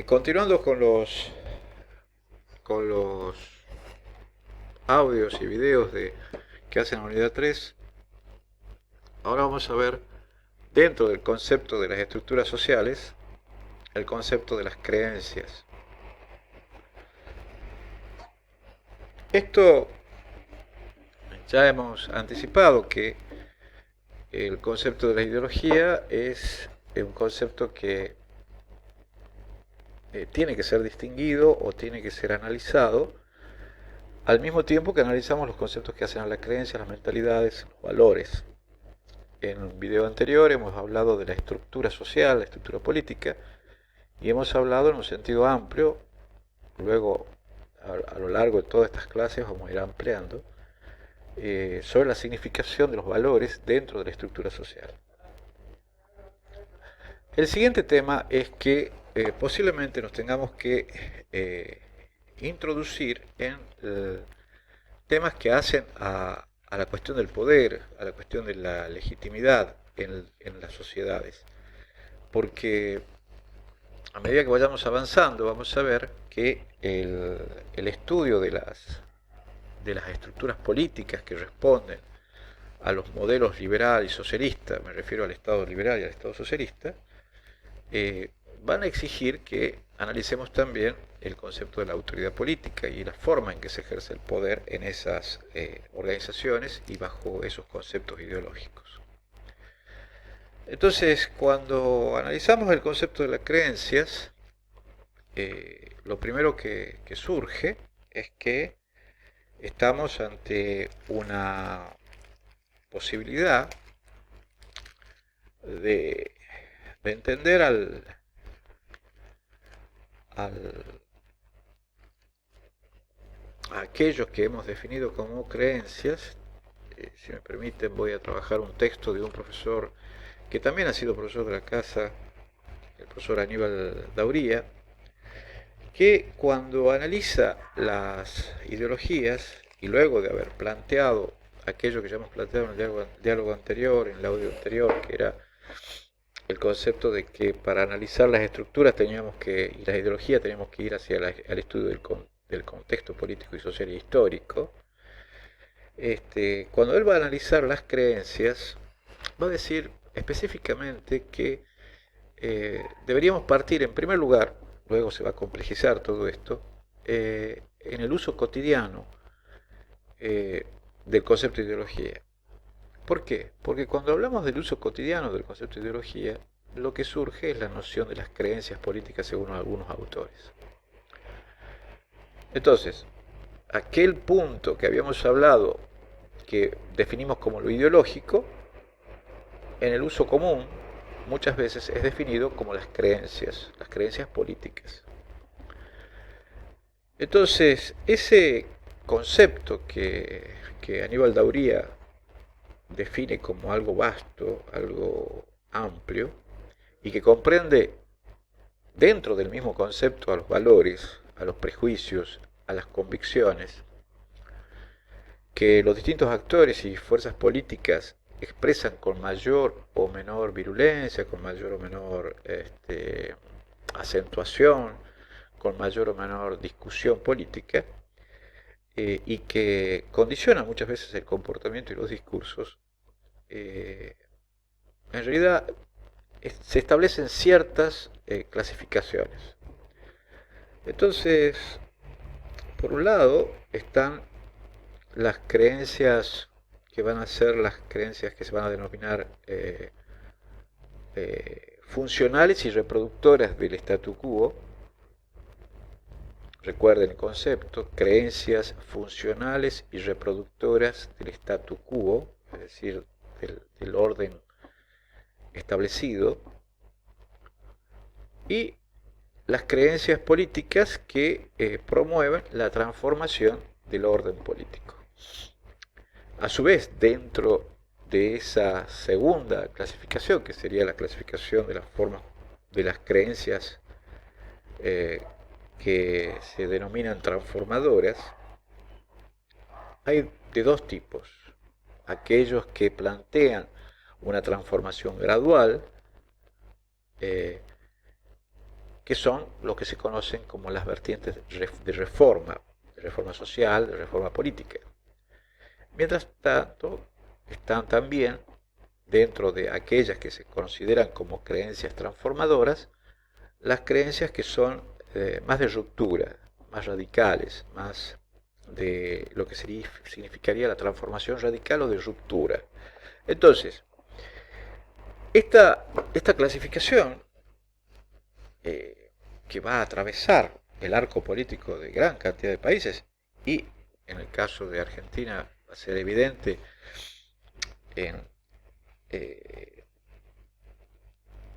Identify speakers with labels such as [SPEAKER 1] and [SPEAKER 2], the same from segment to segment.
[SPEAKER 1] Continuando con los audios y videos que hacen la unidad 3, ahora vamos a ver dentro del concepto de las estructuras sociales el concepto de las creencias. Esto ya hemos anticipado que el concepto de la ideología es un concepto que tiene que ser distinguido o tiene que ser analizado al mismo tiempo que analizamos los conceptos que hacen a la creencia, las mentalidades, los valores. En un video anterior hemos hablado de la estructura social, la estructura política, y hemos hablado en un sentido amplio. Luego, a lo largo de todas estas clases vamos a ir ampliando sobre la significación de los valores dentro de la estructura social. El siguiente tema es que posiblemente nos tengamos que introducir en temas que hacen a la cuestión del poder, a la cuestión de la legitimidad en las sociedades. Porque a medida que vayamos avanzando vamos a ver que el estudio de las estructuras políticas que responden a los modelos liberal y socialista, me refiero al Estado liberal y al Estado socialista, van a exigir que analicemos también el concepto de la autoridad política y la forma en que se ejerce el poder en esas organizaciones y bajo esos conceptos ideológicos. Entonces, cuando analizamos el concepto de las creencias, lo primero que surge es que estamos ante una posibilidad de, de entender a aquellos que hemos definido como creencias. Si me permiten, voy a trabajar un texto de un profesor que también ha sido profesor de la casa, el profesor Aníbal Dauría, que cuando analiza las ideologías y luego de haber planteado aquello que ya hemos planteado en el diálogo anterior, en el audio anterior, que era el concepto de que para analizar las estructuras y las ideologías teníamos que ir hacia el estudio del contexto político y social e histórico. Cuando él va a analizar las creencias, va a decir específicamente que deberíamos partir en primer lugar, luego se va a complejizar todo esto, en el uso cotidiano del concepto de ideología. ¿Por qué? Porque cuando hablamos del uso cotidiano del concepto de ideología, lo que surge es la noción de las creencias políticas según algunos autores. Entonces, aquel punto que habíamos hablado, que definimos como lo ideológico, en el uso común muchas veces es definido como las creencias políticas. Entonces, ese concepto que Aníbal Dauría define como algo vasto, algo amplio, y que comprende dentro del mismo concepto a los valores, a los prejuicios, a las convicciones, que los distintos actores y fuerzas políticas expresan con mayor o menor virulencia, con mayor o menor acentuación, con mayor o menor discusión política, y que condiciona muchas veces el comportamiento y los discursos, en realidad se establecen ciertas clasificaciones. Entonces, por un lado están las creencias que van a ser las creencias que se van a denominar funcionales y reproductoras del statu quo. Recuerden el concepto, creencias funcionales y reproductoras del statu quo, es decir, del orden establecido, y las creencias políticas que promueven la transformación del orden político. A su vez, dentro de esa segunda clasificación, que sería la clasificación de las formas de las creencias que se denominan transformadoras, hay de dos tipos. Aquellos que plantean una transformación gradual, que son lo que se conocen como las vertientes de reforma social, de reforma política. Mientras tanto, están también dentro de aquellas que se consideran como creencias transformadoras, las creencias que son más de ruptura, más radicales, más de lo que significaría la transformación radical o de ruptura. Entonces, esta clasificación que va a atravesar el arco político de gran cantidad de países y en el caso de Argentina va a ser evidente en, eh,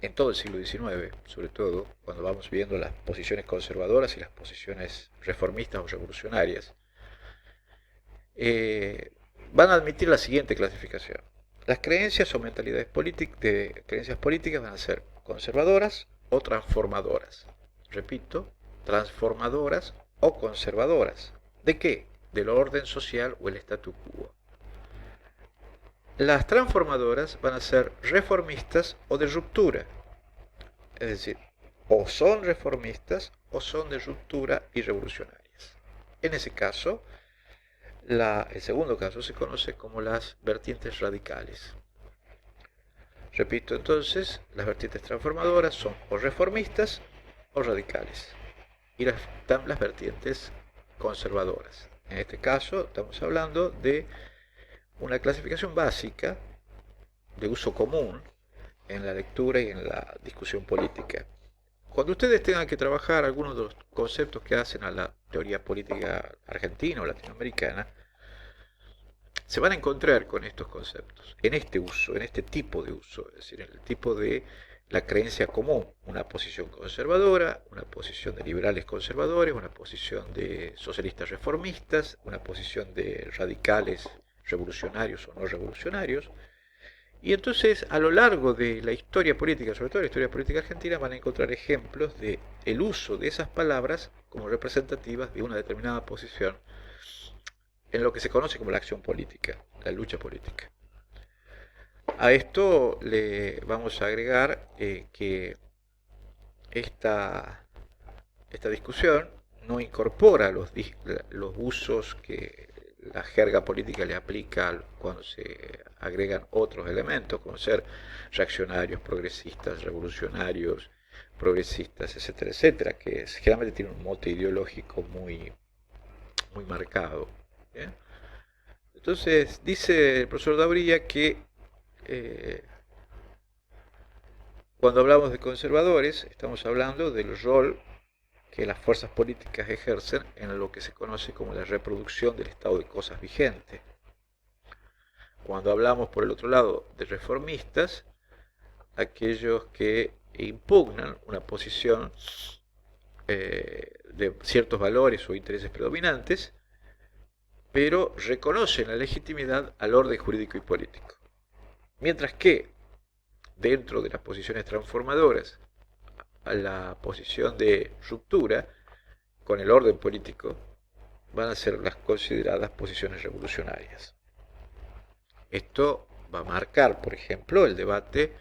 [SPEAKER 1] en todo el siglo XIX, sobre todo cuando vamos viendo las posiciones conservadoras y las posiciones reformistas o revolucionarias, van a admitir la siguiente clasificación. Las creencias o mentalidades de creencias políticas van a ser conservadoras o transformadoras. Repito, transformadoras o conservadoras. ¿De qué? Del orden social o el statu quo. Las transformadoras van a ser reformistas o de ruptura. Es decir, o son reformistas o son de ruptura y revolucionarias. En ese caso, el segundo caso se conoce como las vertientes radicales. Repito entonces, las vertientes transformadoras son o reformistas o radicales. Y están las vertientes conservadoras. En este caso estamos hablando de una clasificación básica de uso común en la lectura y en la discusión política. Cuando ustedes tengan que trabajar algunos de los conceptos que hacen a la teoría política argentina o latinoamericana, se van a encontrar con estos conceptos, en este uso, en este tipo de uso, es decir, en el tipo de la creencia común, una posición conservadora, una posición de liberales conservadores, una posición de socialistas reformistas, una posición de radicales revolucionarios o no revolucionarios. Y entonces, a lo largo de la historia política, sobre todo la historia política argentina, van a encontrar ejemplos de el uso de esas palabras como representativas de una determinada posición en lo que se conoce como la acción política, la lucha política. A esto le vamos a agregar que esta discusión no incorpora los usos que la jerga política le aplica cuando se agregan otros elementos, como ser reaccionarios, progresistas, revolucionarios, progresistas, etcétera, etcétera, que generalmente tienen un mote ideológico muy marcado. ¿Bien? Entonces, dice el profesor Dabrilla que cuando hablamos de conservadores, estamos hablando del rol que las fuerzas políticas ejercen en lo que se conoce como la reproducción del estado de cosas vigente. Cuando hablamos, por el otro lado, de reformistas, aquellos que impugnan una posición de ciertos valores o intereses predominantes, pero reconocen la legitimidad al orden jurídico y político. Mientras que, dentro de las posiciones transformadoras, a la posición de ruptura con el orden político, van a ser las consideradas posiciones revolucionarias. Esto va a marcar, por ejemplo, el debate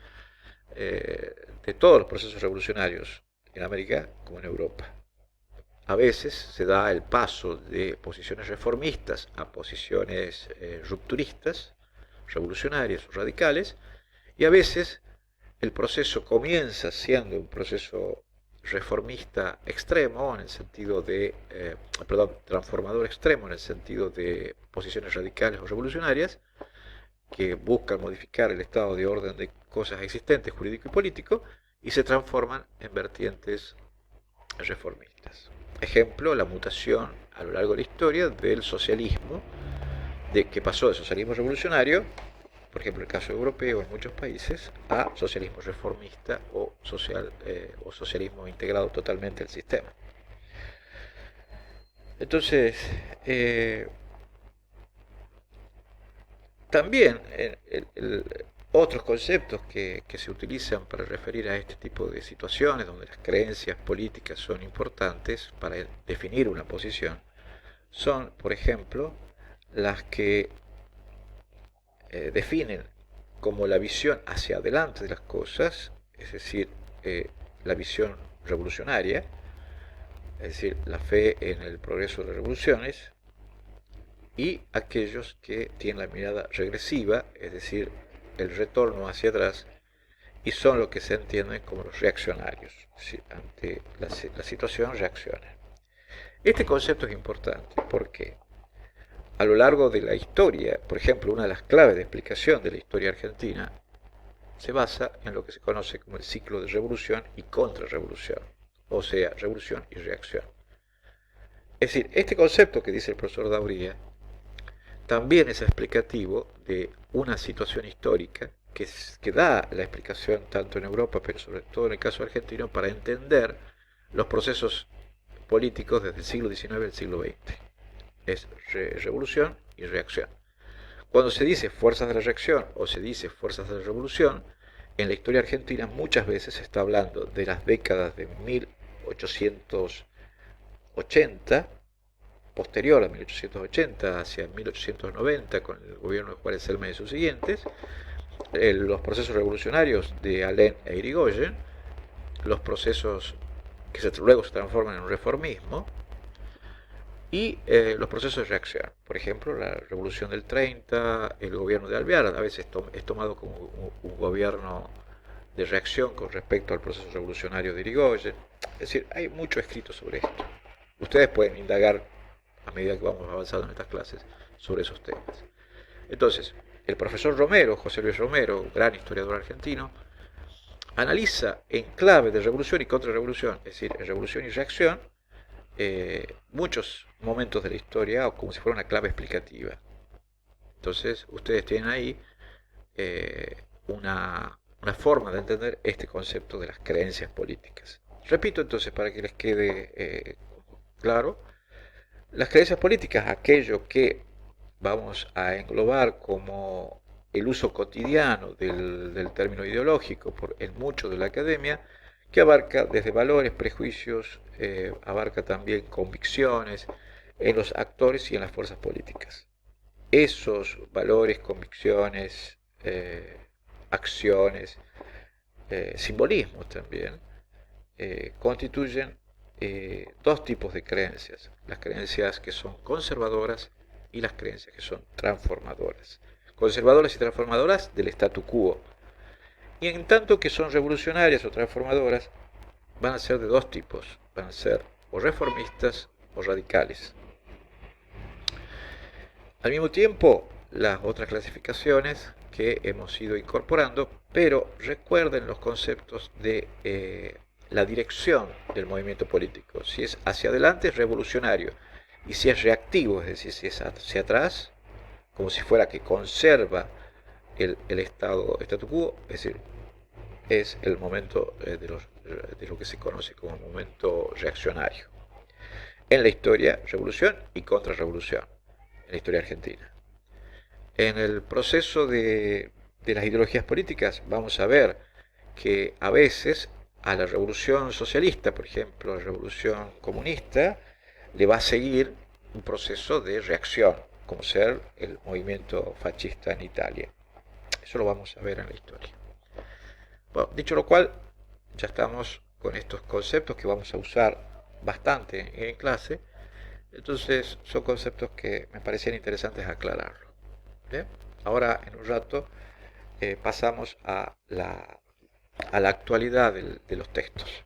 [SPEAKER 1] de todos los procesos revolucionarios en América como en Europa. A veces se da el paso de posiciones reformistas a posiciones rupturistas, revolucionarias o radicales, y a veces el proceso comienza siendo un proceso reformista extremo, en el sentido de, transformador extremo, en el sentido de posiciones radicales o revolucionarias, que buscan modificar el estado de orden de cosas existentes, jurídico y político, y se transforman en vertientes reformistas. Ejemplo, la mutación a lo largo de la historia del socialismo, que pasó del socialismo revolucionario, por ejemplo el caso europeo en muchos países, a socialismo reformista o socialismo integrado totalmente al sistema. Entonces, también otros conceptos que se utilizan para referir a este tipo de situaciones donde las creencias políticas son importantes para definir una posición son, por ejemplo, las que definen como la visión hacia adelante de las cosas, es decir, la visión revolucionaria, es decir, la fe en el progreso de las revoluciones, y aquellos que tienen la mirada regresiva, es decir, el retorno hacia atrás, y son lo que se entienden como los reaccionarios, es decir, ante la situación reaccionan. Este concepto es importante porque a lo largo de la historia, por ejemplo, una de las claves de explicación de la historia argentina se basa en lo que se conoce como el ciclo de revolución y contrarrevolución, o sea, revolución y reacción. Es decir, este concepto que dice el profesor Dauría también es explicativo de una situación histórica que da la explicación tanto en Europa, pero sobre todo en el caso argentino, para entender los procesos políticos desde el siglo XIX al siglo XX. Es revolución y reacción. Cuando se dice fuerzas de la reacción o se dice fuerzas de la revolución, en la historia argentina muchas veces se está hablando de las décadas de 1880, posterior a 1880 hacia 1890 con el gobierno de Juárez Celmes y sus siguientes, los procesos revolucionarios de Alem e Irigoyen, los procesos que luego se transforman en un reformismo, y los procesos de reacción. Por ejemplo, la revolución del 30, el gobierno de Alvear, a veces es tomado como un gobierno de reacción con respecto al proceso revolucionario de Irigoyen. Es decir, hay mucho escrito sobre esto. Ustedes pueden indagar a medida que vamos avanzando en estas clases sobre esos temas. Entonces, el profesor Romero, José Luis Romero, un gran historiador argentino, analiza en clave de revolución y contrarrevolución, es decir, en revolución y reacción, muchos momentos de la historia, o como si fuera una clave explicativa. Entonces, ustedes tienen ahí una forma de entender este concepto de las creencias políticas. Repito entonces, para que les quede claro, las creencias políticas, aquello que vamos a englobar como el uso cotidiano del término ideológico en mucho de la academia, que abarca desde valores, prejuicios, abarca también convicciones en los actores y en las fuerzas políticas. Esos valores, convicciones, acciones, simbolismos también, constituyen dos tipos de creencias: las creencias que son conservadoras y las creencias que son transformadoras. Conservadoras y transformadoras del statu quo. Y en tanto que son revolucionarias o transformadoras, van a ser de dos tipos. Van a ser o reformistas o radicales. Al mismo tiempo, las otras clasificaciones que hemos ido incorporando, pero recuerden los conceptos de la dirección del movimiento político. Si es hacia adelante es revolucionario, y si es reactivo, es decir, si es hacia atrás, como si fuera que conserva el estado statu quo, es decir, es el momento de lo que se conoce como el momento reaccionario. En la historia, revolución y contrarrevolución, en la historia argentina. En el proceso de las ideologías políticas vamos a ver que a veces a la revolución socialista, por ejemplo, a la revolución comunista, le va a seguir un proceso de reacción, como ser el movimiento fascista en Italia. Eso lo vamos a ver en la historia. Bueno, dicho lo cual, ya estamos con estos conceptos que vamos a usar bastante en clase. Entonces son conceptos que me parecían interesantes aclararlo. ¿Bien? Ahora en un rato pasamos a la actualidad de los textos.